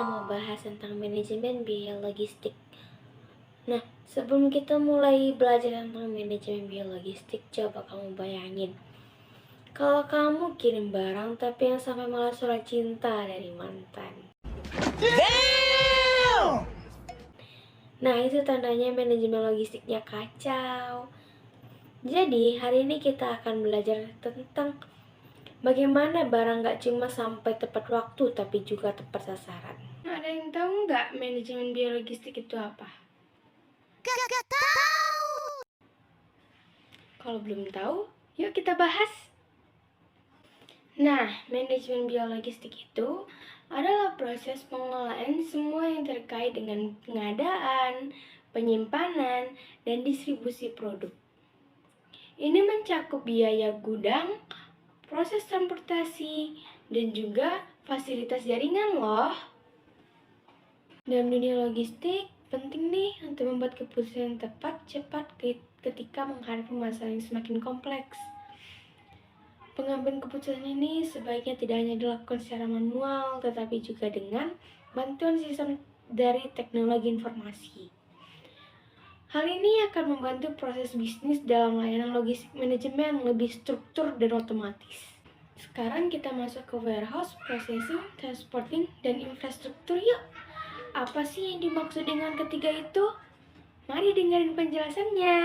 kita mau bahas tentang manajemen biaya logistik. Nah, sebelum kita mulai belajar tentang manajemen biaya logistik, coba kamu bayangin kalau kamu kirim barang tapi yang sampai malah surat cinta dari mantan. Damn! Nah, itu tandanya manajemen logistiknya kacau. Jadi, hari ini kita akan belajar tentang bagaimana barang gak cuma sampai tepat waktu tapi juga tepat sasaran. Ada yang tahu nggak manajemen biaya logistik itu apa? Gak tahu. Kalau belum tahu, yuk kita bahas. Nah, manajemen biaya logistik itu adalah proses pengelolaan semua yang terkait dengan pengadaan, penyimpanan, dan distribusi produk. Ini mencakup biaya gudang, proses transportasi, dan juga fasilitas jaringan loh. Dalam dunia logistik, penting nih untuk membuat keputusan yang tepat, cepat ketika menghadapi masalah yang semakin kompleks. Pengambilan keputusan ini sebaiknya tidak hanya dilakukan secara manual, tetapi juga dengan bantuan sistem dari teknologi informasi. Hal ini akan membantu proses bisnis dalam layanan logistik manajemen lebih struktur dan otomatis. Sekarang kita masuk ke warehouse, processing, transporting, dan infrastruktur yuk. Apa sih yang dimaksud dengan ketiga itu? Mari dengerin penjelasannya.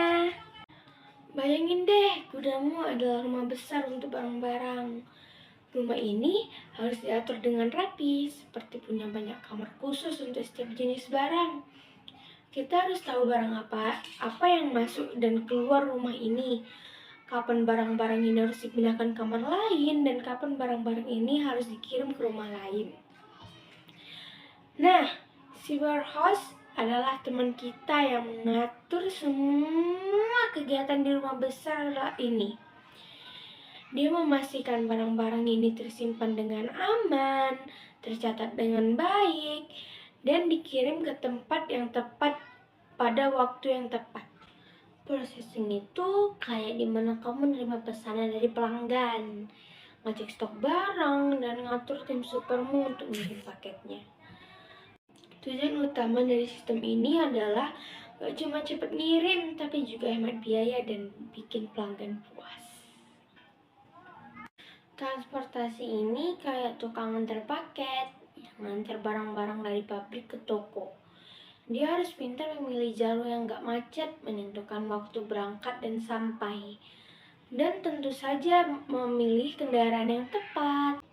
Bayangin deh, gudangmu adalah rumah besar untuk barang-barang. Rumah ini harus diatur dengan rapi, seperti punya banyak kamar khusus untuk setiap jenis barang. Kita harus tahu barang apa yang masuk dan keluar rumah ini. Kapan barang-barang ini harus dipindahkan ke kamar lain, dan kapan barang-barang ini harus dikirim ke rumah lain. Nah, si warehouse adalah teman kita yang mengatur semua kegiatan di rumah besar ini. Dia memastikan barang-barang ini tersimpan dengan aman, tercatat dengan baik, dan dikirim ke tempat yang tepat pada waktu yang tepat. Processing itu kayak dimana kamu menerima pesanan dari pelanggan, ngecek stok barang, dan ngatur tim supermu untuk mengirim paketnya. Tujuan utama dari sistem ini adalah gak cuma cepat ngirim, tapi juga hemat biaya dan bikin pelanggan puas. Transportasi ini kayak tukang antar paket yang ngantar barang-barang dari pabrik ke toko. Dia harus pintar memilih jalur yang gak macet, menentukan waktu berangkat dan sampai, dan tentu saja memilih kendaraan yang tepat.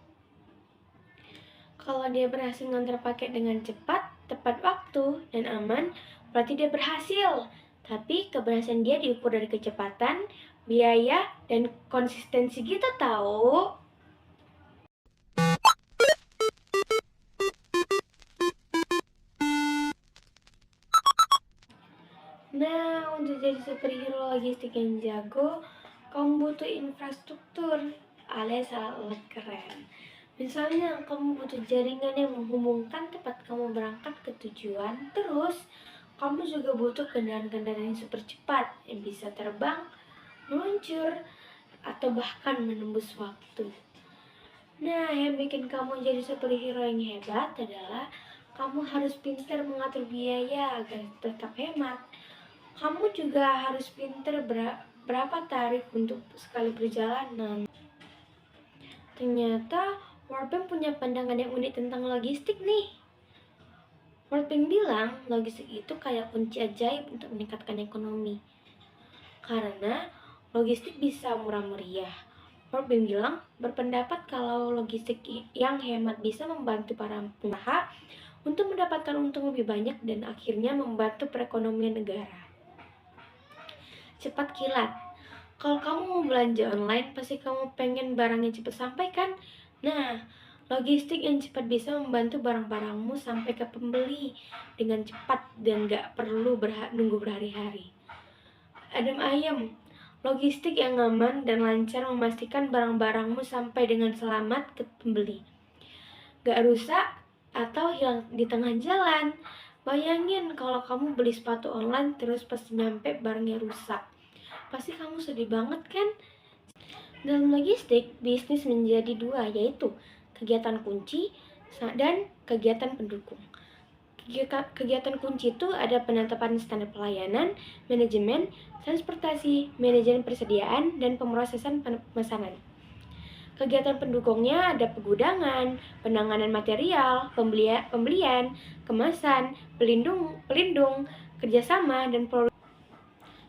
Kalau dia berhasil ngantar paket dengan cepat, tepat waktu, dan aman, berarti dia berhasil. Tapi keberhasilan dia diukur dari kecepatan, biaya, dan konsistensi kita tahu. Nah, untuk jadi superhero logistik yang jago, kamu butuh infrastruktur alias alat keren. Misalnya, kamu butuh jaringan yang menghubungkan tempat kamu berangkat ke tujuan. Terus, kamu juga butuh kendaraan-kendaraan yang super cepat, yang bisa terbang, meluncur, atau bahkan menembus waktu. Nah, yang bikin kamu jadi superhero yang hebat adalah kamu harus pintar mengatur biaya agar tetap hemat. Kamu juga harus pintar berapa tarif untuk sekali perjalanan. Ternyata World Bank punya pandangan yang unik tentang logistik nih. World Bank bilang logistik itu kayak kunci ajaib untuk meningkatkan ekonomi. Karena logistik bisa murah meriah. World Bank bilang berpendapat kalau logistik yang hemat bisa membantu para pengusaha untuk mendapatkan untung lebih banyak dan akhirnya membantu perekonomian negara. Cepat kilat. Kalau kamu mau belanja online, pasti kamu pengen barangnya cepat sampai kan? Nah, logistik yang cepat bisa membantu barang-barangmu sampai ke pembeli dengan cepat dan gak perlu nunggu berhari-hari. Adem ayem, logistik yang aman dan lancar memastikan barang-barangmu sampai dengan selamat ke pembeli. Gak rusak atau hilang di tengah jalan. Bayangin kalau kamu beli sepatu online terus pas nyampe barangnya rusak. Pasti kamu sedih banget kan? Dalam logistik, bisnis menjadi dua, yaitu kegiatan kunci dan kegiatan pendukung. Kegiatan kunci itu ada penetapan standar pelayanan, manajemen, transportasi, manajemen persediaan, dan pemrosesan pemesanan. Kegiatan pendukungnya ada pegudangan, penanganan material, pembelian, kemasan, pelindung, kerjasama, dan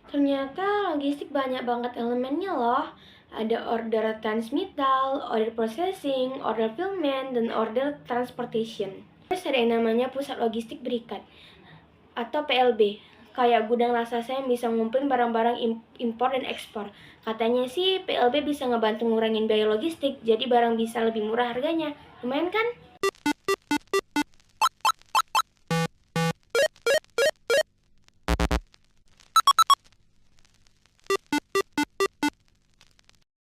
ternyata logistik banyak banget elemennya loh. Ada order transmittal, order processing, order fulfillment, dan order transportation. Terus ada yang namanya pusat logistik berikat atau PLB. Kayak gudang raksasa yang bisa ngumpulin barang-barang impor dan ekspor. Katanya sih PLB bisa ngebantu ngurangin biaya logistik, jadi barang bisa lebih murah harganya. Lumayan kan?